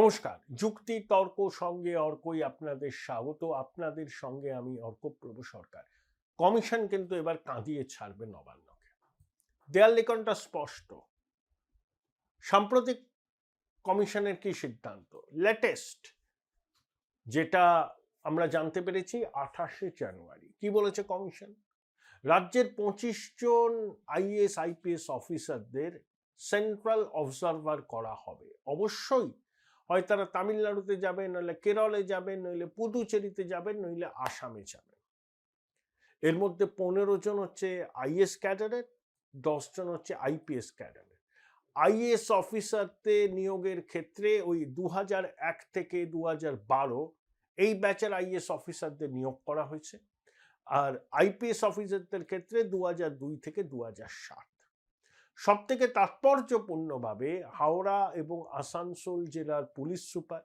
নমস্কার, যুক্তি তর্ক সঙ্গে অর্কই আপনাদের স্বাগত। আপনাদের সঙ্গে আমি অর্কপ্রভ সরকার। কমিশন কিন্তু এবার কাঁদিয়ে ছাড়বে নবান্নকে। দেয়াল লিখনটা স্পষ্ট। সাম্প্রতিক কমিশনের কি সিদ্ধান্ত, লেটেস্ট যেটা আমরা জানতে পেরেছি 28শে জানুয়ারি, কি বলেছে কমিশন? রাজ্যের 25 জন আইএএস আইপিএস অফিসারদের সেন্ট্রাল অবজারভার করা হবে। অবশ্যই হয় তারা তামিলনাড়ুতে যাবেন, নইলে কেরলে যাবেন, নইলে পুদুচেরিতে যাবেন, নইলে আসামে যাবেন। এর মধ্যে 15 জন হচ্ছে আইএস ক্যাডারের, 10 জন হচ্ছে আইপিএস ক্যাডারের। আইএস অফিসারদের নিয়োগের ক্ষেত্রে ওই 2001 থেকে 2012 এই ব্যাচের আইএস অফিসারদের নিয়োগ করা হয়েছে। আর আইপিএস অফিসারদের ক্ষেত্রে 2002 থেকে 2007। সব থেকে তাৎপর্যপূর্ণভাবে হাওড়া এবং আসানসোল জেলার পুলিশ সুপার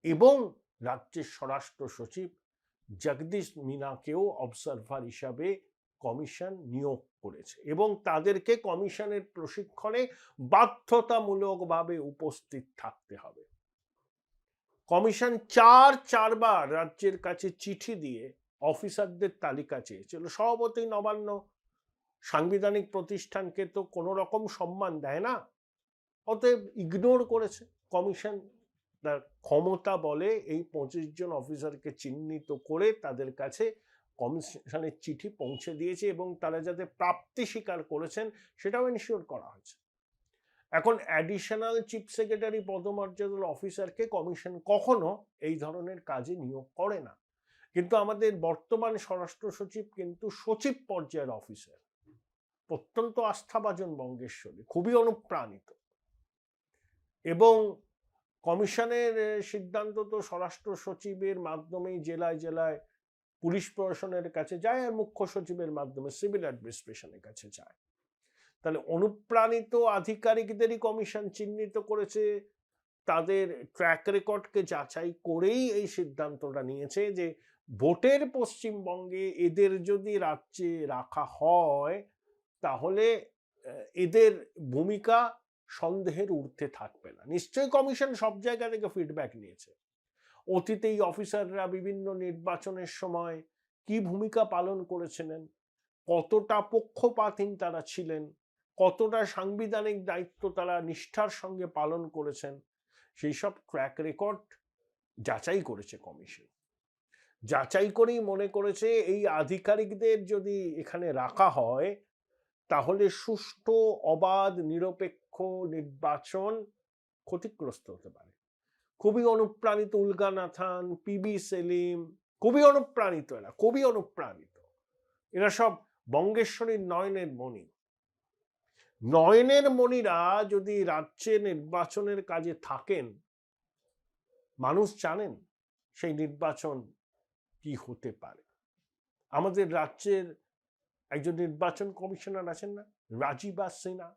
এবং রাজ্যের স্বরাষ্ট্র সচিব জগদীশ মিনাকেও অবজারভার হিসাবে কমিশন নিয়োগ করেছে এবং তাদেরকে কমিশনের প্রশিক্ষণে বাধ্যতামূলকভাবে উপস্থিত থাকতে হবে। কমিশন চারবার রাজ্যের কাছে চিঠি দিয়ে অফিসারদের তালিকা চেয়েছিল। স্বভাবতই নবান্ন সাংবিধানিক প্রতিষ্ঠানকে তো কোনো রকম সম্মান দেয় না, অতএব ইগনোর করেছে কমিশন। তার ক্ষমতা বলে এই 25 জন অফিসারকে চিহ্নিত করে তাদের কাছে কমিশনের চিঠি পৌঁছে দিয়েছে এবং তারা যাতে প্রাপ্তি স্বীকার করেছেন সেটাও এনশিওর করা হয়েছে। এখন অ্যাডিশনাল চিফ সেক্রেটারি পদমর্যাদার অফিসারকে কমিশন কখনো এই ধরনের কাজে নিয়োগ করে না, কিন্তু আমাদের বর্তমান স্বরাষ্ট্র সচিব কিন্তু সচিব পর্যায়ের অফিসার, অত্যন্ত আস্থাভাজন বঙ্গেশ্বরী, খুবই অনুপ্রাণিত। এবং কমিশনের সিদ্ধান্ত তো স্বরাষ্ট্র সচিবের মাধ্যমেই জেলায় জেলায় পুলিশ প্রশাসনের কাছে যায়, আর মুখ্য সচিবের মাধ্যমে সিভিল অ্যাডমিনিস্ট্রেশনের কাছে যায়। তাহলে অনুপ্রাণিত আধিকারিকদেরই কমিশন চিহ্নিত করেছে, তাদের ট্র্যাক রেকর্ডকে যাচাই করেই এই সিদ্ধান্তটা নিয়েছে যে ভোটের পশ্চিমবঙ্গে এদের যদি রাজ্যে রাখা হয় তাহলে এদের ভূমিকা সন্দেহের ঊর্ধ্বে থাকবে না। নিশ্চয়ই কমিশন সব জায়গা থেকে ফিডব্যাক নিয়েছে। অতীতে এই অফিসাররা বিভিন্ন নির্বাচনের সময় কি ভূমিকা পালন করেছিলেন, কতটা পক্ষপাতহীন তারা ছিলেন, কতটা সাংবিধানিক দায়িত্ব তারা নিষ্ঠার সঙ্গে পালন করেছেন, সেই সব ট্র্যাক রেকর্ড যাচাই করেছে কমিশন। যাচাই করেই মনে করেছে এই আধিকারিকদের যদি এখানে রাখা হয় তাহলে সুষ্ঠু অবাধ নিরপেক্ষ নির্বাচন ক্ষতিগ্রস্ত হতে পারে। খুবই অনুপ্রাণিত উলগানাথান, পিবি সেলিম, খুবই অনুপ্রাণিত, এরা খুবই অনুপ্রাণিত। এরা সব বঙ্গেশ্বরীর নয়নের মণি। নয়নের মণিরা যদি রাজ্যে নির্বাচনের কাজে থাকেন, মানুষ জানেন সেই নির্বাচন কি হতে পারে। আমাদের রাজ্যের একজন নির্বাচন কমিশনার আছেন না, রাজীবা সিনহা,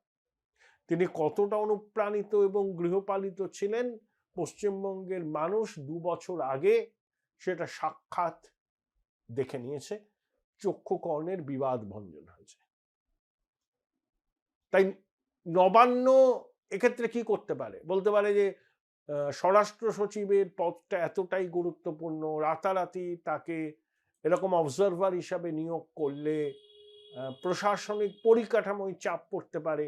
তিনি কতটা অনুপ্রাণিত এবং গৃহপালিত ছিলেন পশ্চিমবঙ্গের মানুষ 2 বছর আগে সেটা সাক্ষাৎ দেখে নিয়েছে। চক্ষুকর্ণের বিবাদ ভঞ্জন হয়েছে। তাই নবান্ন এক্ষেত্রে কি করতে পারে? বলতে পারে যে স্বরাষ্ট্র সচিবের পদটা এতটাই গুরুত্বপূর্ণ, রাতারাতি তাকে এরকম অবজারভার হিসাবে নিয়োগ করলে প্রশাসনিক পরিকাঠামোয় চাপ পড়তে পারে,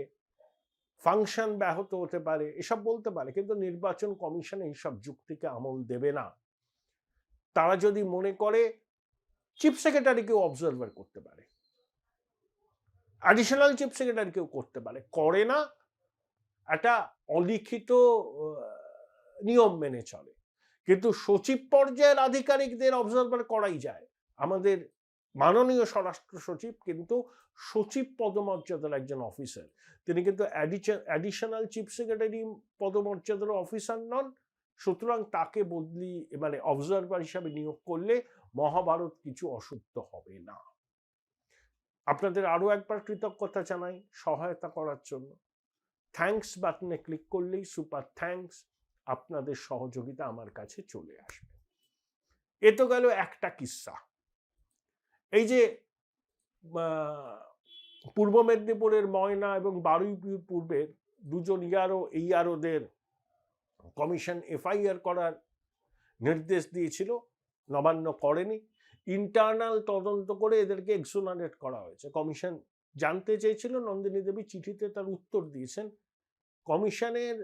ফাংশন ব্যাহত হতে পারে, এসব বলতে পারে। কিন্তু নির্বাচন কমিশন এইসব যুক্তিকে আমল দেবে না। তারা যদি মনে করে চিফ সেক্রেটারিকেও অবজারভার করতে পারে, অ্যাডিশনাল চিফ সেক্রেটারিকেও করতে পারে, করে না, একটা অলিখিত নিয়ম মেনে চলে। কিন্তু সচিব পর্যায়ের আধিকারিকদের অবজারভার করাই যায়। আমাদের মাননীয় স্বরাষ্ট্র সচিব কিন্তু সচিব পদমর্যাদার একজন অফিসার, তিনি কিন্তু অ্যাডিশনাল চিফ সেক্রেটারি পদমর্যাদার অফিসার নন। সুতরাং তাকে বদলি মানে অবজারভার হিসাবে নিয়োগ করলে মহাভারত কিছু অশুদ্ধ হবে না। আপনাদের আরো একবার কৃতজ্ঞতা জানাই সহায়তা করার জন্য। থ্যাঙ্কস বাটনে ক্লিক করলেই সুপার থ্যাঙ্কস, আপনাদের সহযোগিতা আমার কাছে চলে আসবে। এ তো গেল একটা কিস্সা। এই যে পূর্ব মেদিনীপুরের ময়না এবং বারুইপুর পূর্বের দুজন ইয়ারোদের কমিশন এফআইআর করার নির্দেশ দিয়েছিল, নবান্ন করেনি। ইন্টারনাল তদন্ত করে এদেরকে এক্সোনারেট করা হয়েছে। কমিশন জানতে চেয়েছিল, নন্দিনী দেবী চিঠিতে তার উত্তর দিয়েছেন কমিশনের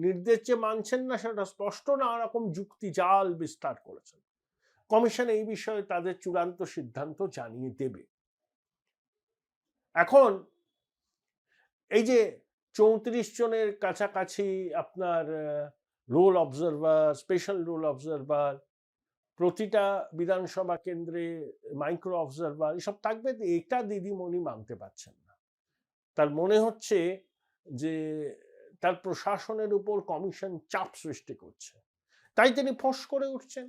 নির্দেশ যে মানছেন না সেটা স্পষ্ট, না রকম যুক্তি জাল বিস্তার করেছেন। কমিশন এই বিষয়ে তাদের চূড়ান্ত সিদ্ধান্ত জানিয়ে দেবে। এখন এই যে 34 জনের কাছাকাছি আপনার roll observer, special roll observer, প্রতিটা বিধানসভা কেন্দ্রে মাইক্রো অবজারভার এসব থাকবে, এটা দিদিমণি মানতে পারছেন না। তার মনে হচ্ছে যে তার প্রশাসনের উপর কমিশন চাপ সৃষ্টি করছে, তাই তিনি ফোঁস করে উঠছেন।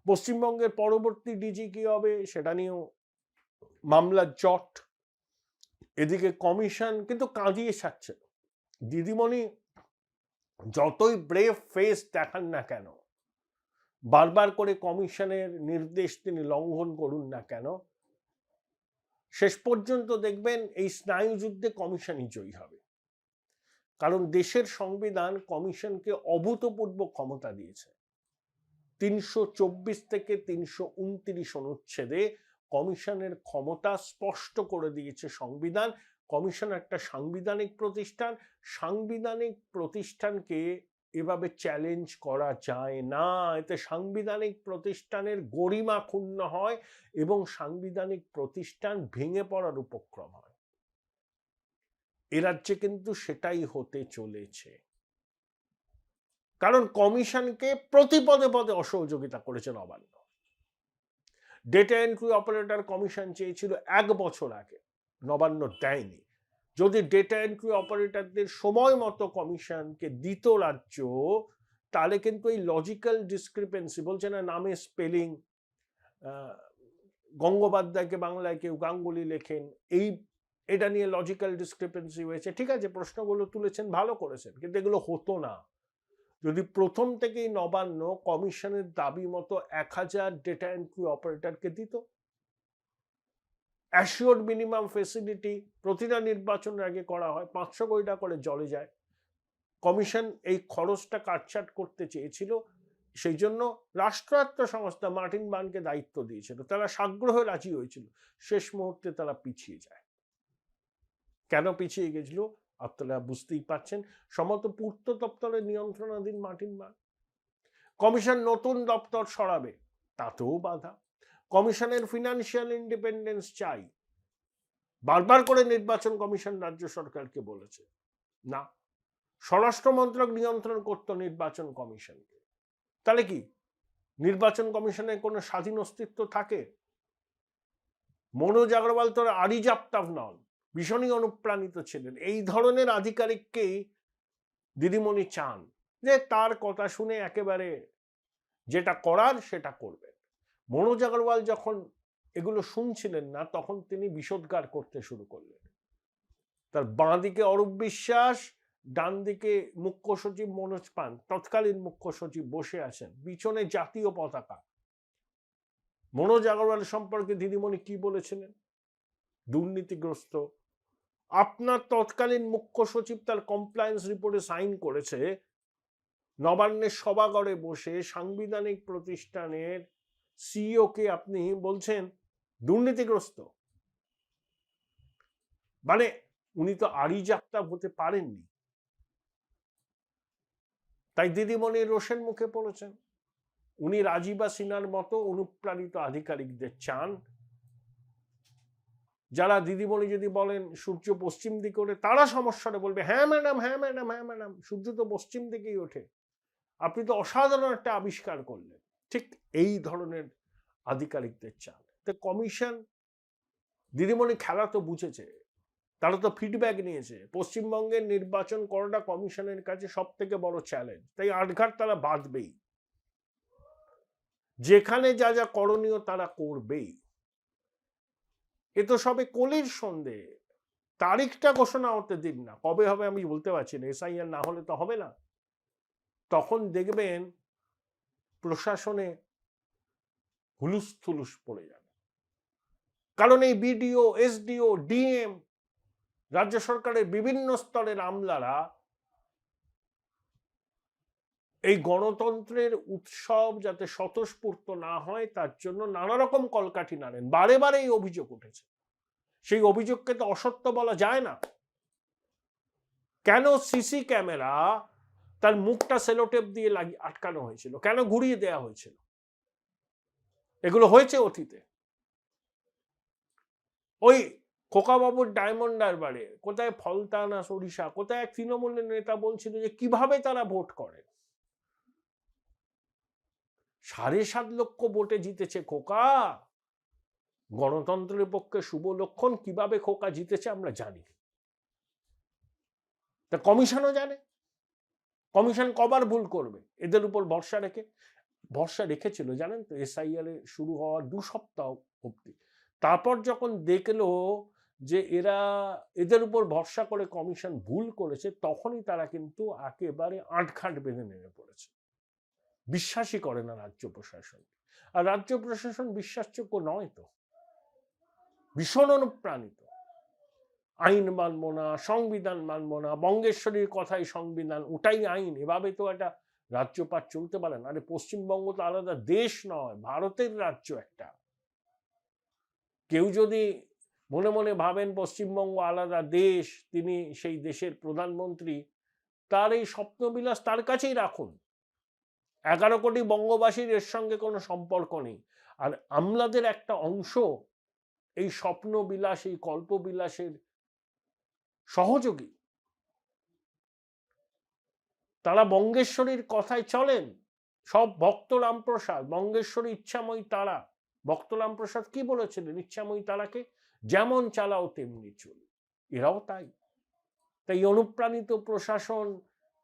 পশ্চিমবঙ্গের পরবর্তী ডিজি কি হবে সেটা নিয়েও মামলার জট। এদিকে কমিশন কিন্তু কাঁদিয়ে ছাড়ছে। দিদিমণি যতই ব্রেভ ফেস দেখান না কেন, বারবার করে কমিশনের নির্দেশ তিনি লঙ্ঘন করুন না কেন, শেষ পর্যন্ত দেখবেন এই স্নায়ুযুদ্ধে কমিশনই জয়ী হবে। কারণ দেশের সংবিধান কমিশনকে অভূতপূর্ব ক্ষমতা দিয়েছে। 324 থেকে 329 অনুচ্ছেদে কমিশনের ক্ষমতা স্পষ্ট করে দিয়েছে সংবিধান। কমিশন একটা সাংবিধানিক প্রতিষ্ঠান। সাংবিধানিক প্রতিষ্ঠানকে এভাবে চ্যালেঞ্জ করা যায় না। এতে সাংবিধানিক প্রতিষ্ঠানের গরিমা ক্ষুণ্ণ হয় এবং সাংবিধানিক প্রতিষ্ঠান ভেঙে পড়ার উপক্রম হয়। এ রাজ্যে কিন্তু সেটাই হতে চলেছে। কারণ কমিশনকে প্রতি পদে পদে অসহযোগিতা করেছে Nabanna. Data entry operator commission চেয়েছিল 1 বছর আগে, নবান্ন দেয়নি। যদি ডেটা এন্ট্রি অপারেটরদের সময় মতো কমিশনকে দিত রাজ্য, তাহলে কিন্তু এই লজিক্যাল ডিসক্রিপেন্সি, বলছে না নামে স্পেলিং, গঙ্গোপাধ্যায়কে বাংলায় কেউ গাঙ্গুলি লেখেন, এটা নিয়ে লজিক্যাল ডিসক্রিপেন্সি হয়েছে, ঠিক আছে, প্রশ্নগুলো তুলেছেন, ভালো করেছেন, কিন্তু এগুলো হতো না যদি প্রথম থেকেই নবান্ন কমিশনের দাবি মতো 1000 ডেটা এন্ট্রি অপারেটরকে দিত। অ্যাসিওর্ড মিনিমাম ফেসিলিটি প্রতিটা নির্বাচনের আগে করা হয়, 500 কোটি টাকা করে জলে যায়। কমিশন এই খরচটা কাটছাট করতে চেয়েছিল, সেই জন্য রাষ্ট্রায়ত্ত সংস্থা মার্টিন বানকে দায়িত্ব দিয়েছিল। তারা সাগ্রহে রাজি হয়েছিল, শেষ মুহূর্তে তারা পিছিয়ে যায়। কেন পিছিয়ে গেছিল আপনারা বুঝতেই পারছেন। সম্ভবত পূর্ত দপ্তরের নিয়ন্ত্রণাধীন মার্টিন বান। কমিশন নতুন দপ্তর সরাবে, তাতেও বাধা। কমিশনের ফিনান্সিয়াল ইন্ডিপেন্ডেন্স চাই, বারবার করে নির্বাচন কমিশন রাজ্য সরকারকে বলেছে। না, স্বরাষ্ট্র মন্ত্রক নিয়ন্ত্রণ করত নির্বাচন কমিশনকে। তাহলে কি নির্বাচন কমিশনের কোনো স্বাধীন অস্তিত্ব থাকে? মনোজ আগরওয়াল তো আরিজ আফতাব নন, ভীষণই অনুপ্রাণিত ছিলেন। এই ধরনের আধিকারিককেই দিদিমণি চান, যে তার কথা শুনে একেবারে যেটা করার সেটা করবেন। মনোজ আগরওয়াল যখন এগুলো শুনছিলেন না, তখন তিনি বিষোদ্গার করতে শুরু করলেন। তার বাঁ দিকে অরূপ বিশ্বাস, ডান দিকে মুখ্য সচিব মনোজ পান, তৎকালীন মুখ্য সচিব বসে আছেন, পিছনে জাতীয় পতাকা। মনোজ আগরওয়াল সম্পর্কে দিদিমণি কি বলেছিলেন? দুর্নীতিগ্রস্ত। আপনার তৎকালীন মুখ্য সচিব তার কমপ্লায়েন্স রিপোর্টে সাইন করেছে, নবান্নের সভাঘরে বসে সাংবিধানিক প্রতিষ্ঠানের সিইও কে আপনি বলছেন দুর্নীতিগ্রস্ত। মানে উনি তো আরিজ আফতাব হতে পারেননি। তাই দিদিমণি রোষের মুখে পড়েছেন। উনি রাজীবা সিনহার মতো অনুপ্রাণিত আধিকারিকদের চান, যারা দিদিমণি যদি বলেন সূর্য পশ্চিম দিকে ওঠে, তারা সমস্যাটা বলবে হ্যাঁ ম্যাডাম, হ্যাঁ ম্যাডাম, হ্যাঁ ম্যাডাম, সূর্য তো পশ্চিম দিকেই ওঠে, আপনি তো অসাধারণ একটা আবিষ্কার করলেন। ঠিক এই ধরনের আধিকারিকদের চান। তো কমিশন, দিদিমণি খেলা তো বুঝেছে, তারা তো ফিডব্যাক নিয়েছে। পশ্চিমবঙ্গের নির্বাচন করাটা কমিশনের কাছে সব থেকে বড় চ্যালেঞ্জ, তাই আটঘাট তারা বাঁধবেই, যেখানে যা যা করণীয় তারা করবেই। এ তো সবে কলির সন্ধে, তারিখটা ঘোষণা হতে দিন না, কবে হবে আমি বলতে পারছি না। এসআইআর না হলে তো হবে না। তখন দেখবেন প্রশাসনে হুলুস থুলুস পড়ে যাবে। কারণ এই বিডিও, এসডিও, ডিএম, রাজ্য সরকারের বিভিন্ন স্তরের আমলারা এই গণতন্ত্রের উৎসব যাতে স্বতঃস্ফূর্ত না হয় তার জন্য নানা রকম কলকাঠি নাড়েন। বারে বারে এই অভিযোগ উঠেছে, সেই অভিযোগকে তো অসত্য বলা যায় না। কেন সিসি ক্যামেরা তার মুখটা সেলোটেপ দিয়ে আটকানো হয়েছিল, কেন ঘুরিয়ে দেয়া হয়েছিল? এগুলো হয়েছে অতীতে। ওই খোকাবাবুর ডায়মন্ড হারবারে কোথায় ফলতা না সরিষা, কোথায় এক তৃণমূলের নেতা বলছিল যে কিভাবে তারা ভোট করে। 7.5 লক্ষ ভোটে জিতেছে খোকা। গণতন্ত্রের পক্ষে শুভ লক্ষণ। কিভাবে খোকা জিতেছে আমরা জানি, তা কমিশনও জানে। কমিশন কবার ভুল করবে এদের উপর ভরসা রেখে? ভরসা রেখেছিল জানেন তো এসআইআর শুরু হওয়ার 2 সপ্তাহ অবধি। তারপর যখন দেখলো যে এদের উপর ভরসা করে কমিশন ভুল করেছে, তখনই তারা কিন্তু একেবারে আটঘাট বেঁধে নেমে পড়েছে। বিশ্বাসই করে না রাজ্য প্রশাসন। আর রাজ্য প্রশাসন বিশ্বাসযোগ্য নয় তো, ভীষণ অনুপ্রাণিত। আইন মানব না, সংবিধান মানব না, বঙ্গেশ্বরীর কথাই সংবিধান, ওটাই আইন। এভাবে তো একটা রাজ্যপাট চলতে পারে না। আরে পশ্চিমবঙ্গ তো আলাদা দেশ নয়, ভারতের রাজ্য একটা। কেউ যদি মনে মনে ভাবেন পশ্চিমবঙ্গ আলাদা দেশ, তিনি সেই দেশের প্রধানমন্ত্রী, তার এই স্বপ্নবিলাস তার কাছেই রাখুন। 11 কোটি বঙ্গবাসীর এর সঙ্গে কোনো সম্পর্ক নেই। আর আমলাদের একটা অংশ এই স্বপ্নবিলাস, এই কল্পবিলাসের সহযোগী। তারা বঙ্গেশ্বরীর কথায় চলেন। সব ভক্ত রামপ্রসাদ, বঙ্গেশ্বরী ইচ্ছাময়ী তারা। ভক্ত রামপ্রসাদ কি বলেছিলেন? ইচ্ছাময়ী তারাকে যেমন চালাও তেমনি চল। এরাও তাই। তাই অনুপ্রাণিত প্রশাসন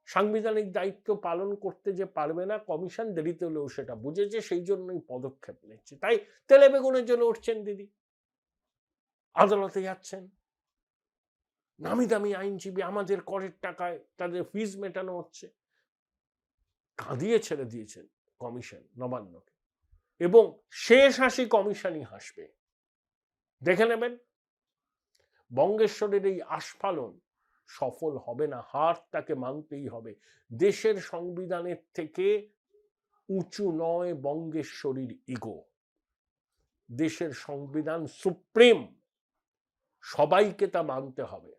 সাংবিধানিক দায়িত্ব পালন করতে যে পারবে না, কমিশন দেরিতে হলেও সেটা বুঝেছে, সেই জন্যই পদক্ষেপ নিচ্ছে। তাই তেলে বেগুনের জন্য উঠছেন দিদি, আদালতে যাচ্ছেন, নামি দামি আইনজীবী, আমাদের করের টাকায় তাদের ফিজ মেটানো হচ্ছে। কাঁদিয়ে ছেড়ে দিয়েছেন কমিশন নবান্নকে, এবং শেষ হাসি কমিশনই হাসবে। দেখে নেবেন বঙ্গেশ্বরের এই আস্ফালন সফল হবে না, হার তাকে মানতেই হবে। দেশের সংবিধানের থেকে উঁচু নয় বঙ্গেশ্বরীর ইগো। দেশের সংবিধান সুপ্রিম, সবাইকে তা মানতে হবে,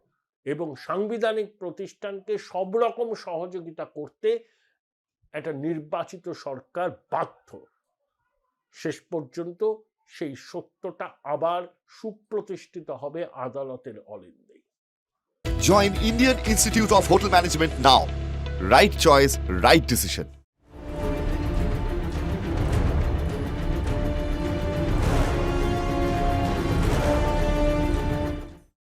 এবং সাংবিধানিক প্রতিষ্ঠানকে সব রকম সহযোগিতা করতে একটা নির্বাচিত সরকার বাধ্য। শেষ পর্যন্ত সেই সত্যটা আবার সুপ্রতিষ্ঠিত হবে আদালতের অলিন্দেই। Join Indian Institute of Hotel Management now. Right choice, right decision.